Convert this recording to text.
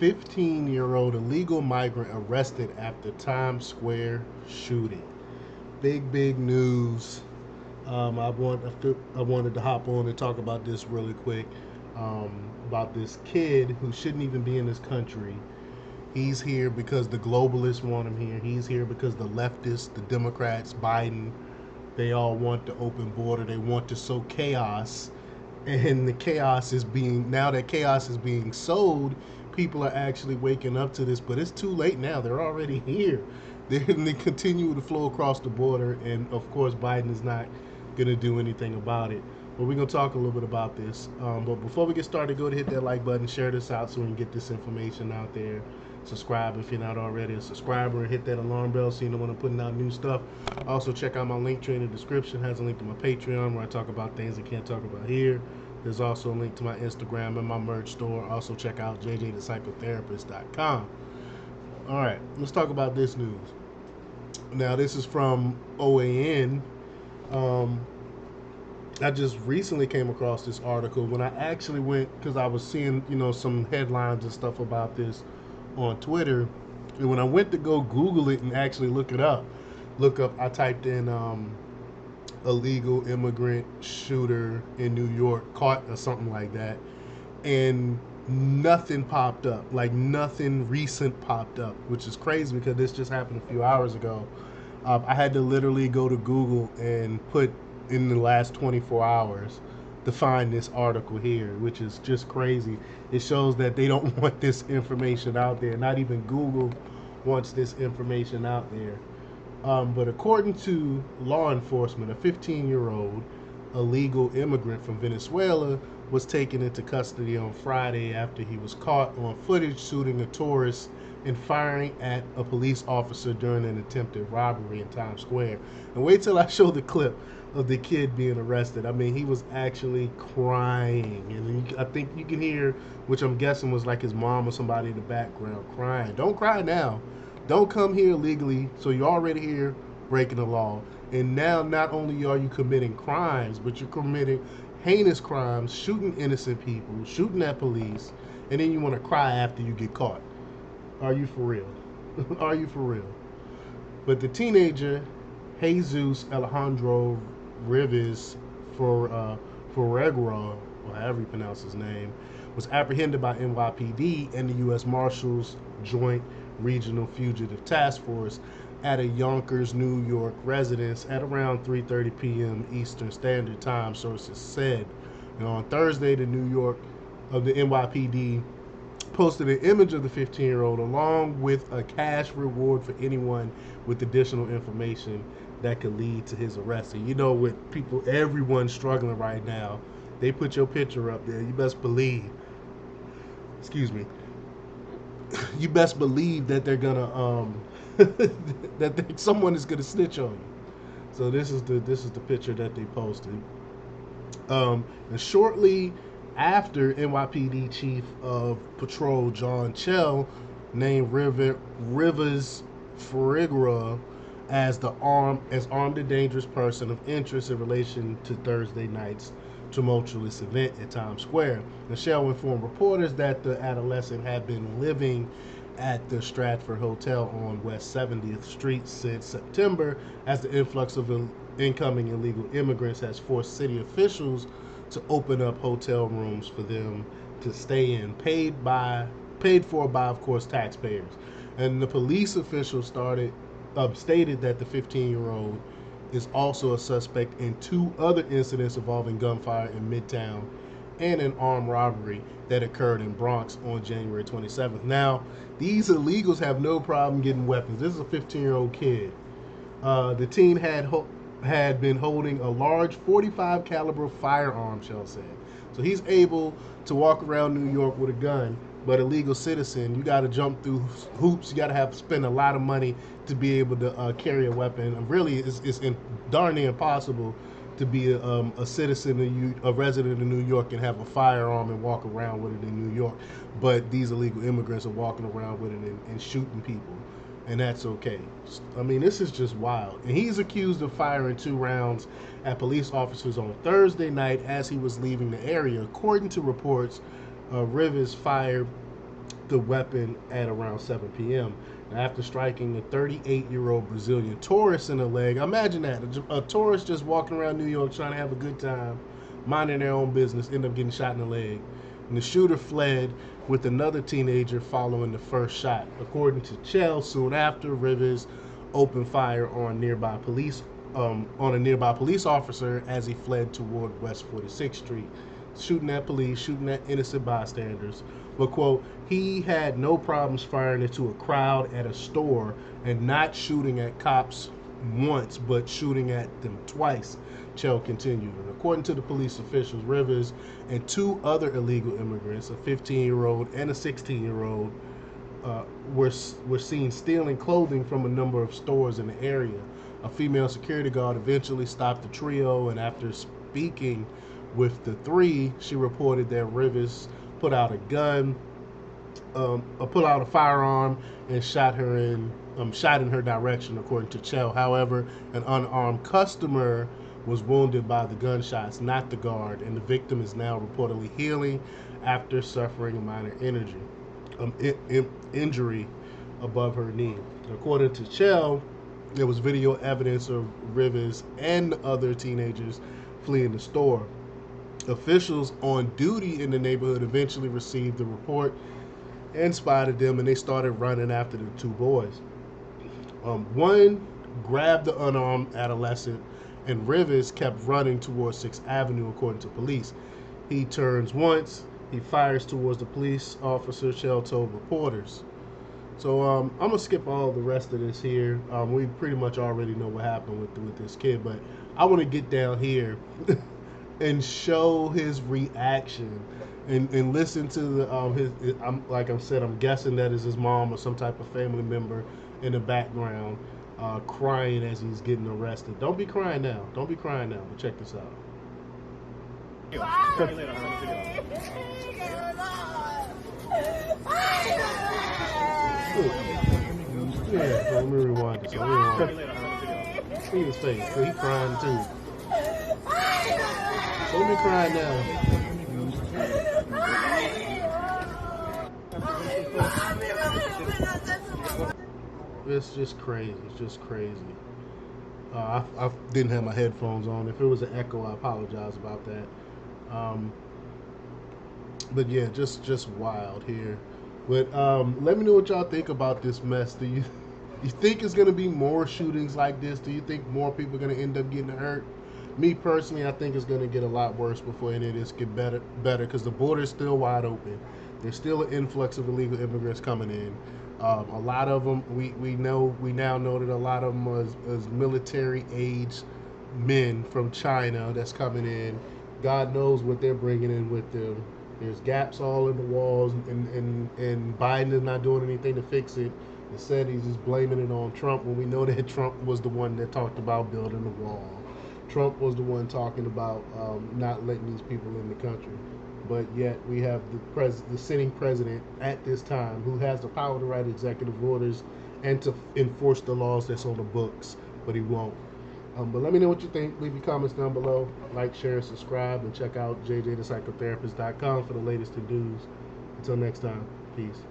15-year-old illegal migrant arrested after Times Square shooting. Big news. I wanted to hop on and talk about this really quick. About this kid who shouldn't even be in this country. He's here because the globalists want him here. He's here because the leftists, the Democrats, Biden, they all want the open border. They want to sow chaos, and the chaos is being now that chaos is being sold. People are actually waking up to this, but it's too late now. They're already here. They continue to flow across the border, and of course, Biden is not going to do anything about it. But we're going to talk a little bit about this. But before we get started, go ahead and hit that like button, share this out so we can get this information out there. Subscribe if you're not already a subscriber, and hit that alarm bell so you know when I'm putting out new stuff. Also, check out my link tree in the description. It has a link to my Patreon where I talk about things I can't talk about here. There's also a link to my Instagram and my merch store. Also, check out jjthepsychotherapist.com. All right, let's talk about this news. Now, this is from OAN. Um, I just recently came across this article when I actually went because I was seeing, some headlines and stuff about this on Twitter. And when I went to go Google it and actually look up, I typed in illegal immigrant shooter in New York caught or something like that, and nothing popped up. Like nothing recent popped up, which is crazy because this just happened a few hours ago. I had to literally go to Google and put in the last 24 hours to find this article here, which is just crazy. It shows that they don't want this information out there. Not even Google wants this information out there. But according to law enforcement, a 15-year-old illegal immigrant from Venezuela was taken into custody on Friday after he was caught on footage shooting a tourist and firing at a police officer during an attempted robbery in Times Square. And wait till I show the clip of the kid being arrested. I mean, he was actually crying. And I think you can hear, which I'm guessing was like his mom or somebody in the background crying. Don't cry now. Don't come here illegally. So you're already here breaking the law. And now not only are you committing crimes, but you're committing heinous crimes, shooting innocent people, shooting at police, and then you want to cry after you get caught. Are you for real? Are you for real? But the teenager, Jesus Alejandro Rivas Figueroa, or however you pronounce his name, was apprehended by NYPD and the U.S. Marshals Joint Regional Fugitive Task Force at a Yonkers, New York residence at around 3:30 p.m. Eastern Standard Time, sources said. And on Thursday, the NYPD posted an image of the 15-year-old along with a cash reward for anyone with additional information that could lead to his arrest. And with people, everyone's struggling right now. They put your picture up there. You best believe, excuse me, you best believe that they're gonna someone is gonna snitch on you. So this is the picture that they posted. And shortly after, NYPD Chief of Patrol John Chell named Rivas-Figueroa as armed and dangerous person of interest in relation to Thursday night's tumultuous event at Times Square. And Shell informed reporters that the adolescent had been living at the Stratford Hotel on West 70th Street since September, as the influx of incoming illegal immigrants has forced city officials to open up hotel rooms for them to stay in, paid for by, of course, taxpayers. And the police official stated that the 15-year-old is also a suspect in two other incidents involving gunfire in Midtown and an armed robbery that occurred in Bronx on January 27th. Now, these illegals have no problem getting weapons. This is a 15-year-old kid. The teen had been holding a large 45 caliber firearm, Shell said. So he's able to walk around New York with a gun, but a legal citizen, you got to jump through hoops. You got to spend a lot of money to be able to carry a weapon. And really, it's darn near impossible to be a citizen, a resident of New York, and have a firearm and walk around with it in New York. But these illegal immigrants are walking around with it and shooting people, and that's okay. I mean, this is just wild. And he's accused of firing 2 rounds at police officers on Thursday night as he was leaving the area. According to reports, Rivers fired the weapon at around 7 p.m. After striking a 38-year-old Brazilian tourist in the leg. Imagine that, a tourist just walking around New York trying to have a good time, minding their own business, end up getting shot in the leg. And the shooter fled with another teenager following the first shot. According to Chell, soon after, Rivas opened fire on a nearby police officer as he fled toward West 46th Street, shooting at police, shooting at innocent bystanders. But, quote, he had no problems firing into a crowd at a store and not shooting at cops once, but shooting at them twice, Chell continued. And according to the police officials, Rivers and two other illegal immigrants, a 15-year-old and a 16-year-old, were seen stealing clothing from a number of stores in the area. A female security guard eventually stopped the trio, and after speaking with the three, she reported that Rivers put out a gun, put out a firearm, and shot in her direction, according to Chell. However, an unarmed customer was wounded by the gunshots, not the guard, and the victim is now reportedly healing after suffering a minor injury above her knee. According to Chell, there was video evidence of Rivers and other teenagers fleeing the store. Officials on duty in the neighborhood eventually received the report and spotted them, and they started running after the two boys. One grabbed the unarmed adolescent, and Rivers kept running towards 6th Avenue, according to police. He turns once, he fires towards the police officer, Chell told reporters. So I'm gonna skip all the rest of this here. We pretty much already know what happened with this kid, but I want to get down here and show his reaction and listen to like I said, I'm guessing that is his mom or some type of family member in the background crying as he's getting arrested. Don't be crying now. Don't be crying now. But check this out. Yeah, let me rewind this. See his face. He's crying too. Don't be crying now. It's just crazy. It's just crazy. I didn't have my headphones on. If it was an echo, I apologize about that. But yeah, just wild here. But let me know what y'all think about this mess. Do you think it's gonna be more shootings like this? Do you think more people are gonna end up getting hurt? Me personally, I think it's gonna get a lot worse before any of this get better because the border is still wide open. There's still an influx of illegal immigrants coming in. A lot of them, we now know that a lot of them is military age men from China that's coming in. God knows what they're bringing in with them. There's gaps all in the walls, and Biden is not doing anything to fix it. Instead, he's just blaming it on Trump when we know that Trump was the one that talked about building the wall. Trump was the one talking about not letting these people in the country. But yet we have the sitting president at this time who has the power to write executive orders and to enforce the laws that's on the books, but he won't. But let me know what you think. Leave your comments down below. Like, share, subscribe, and check out jjthepsychotherapist.com for the latest news. Until next time, peace.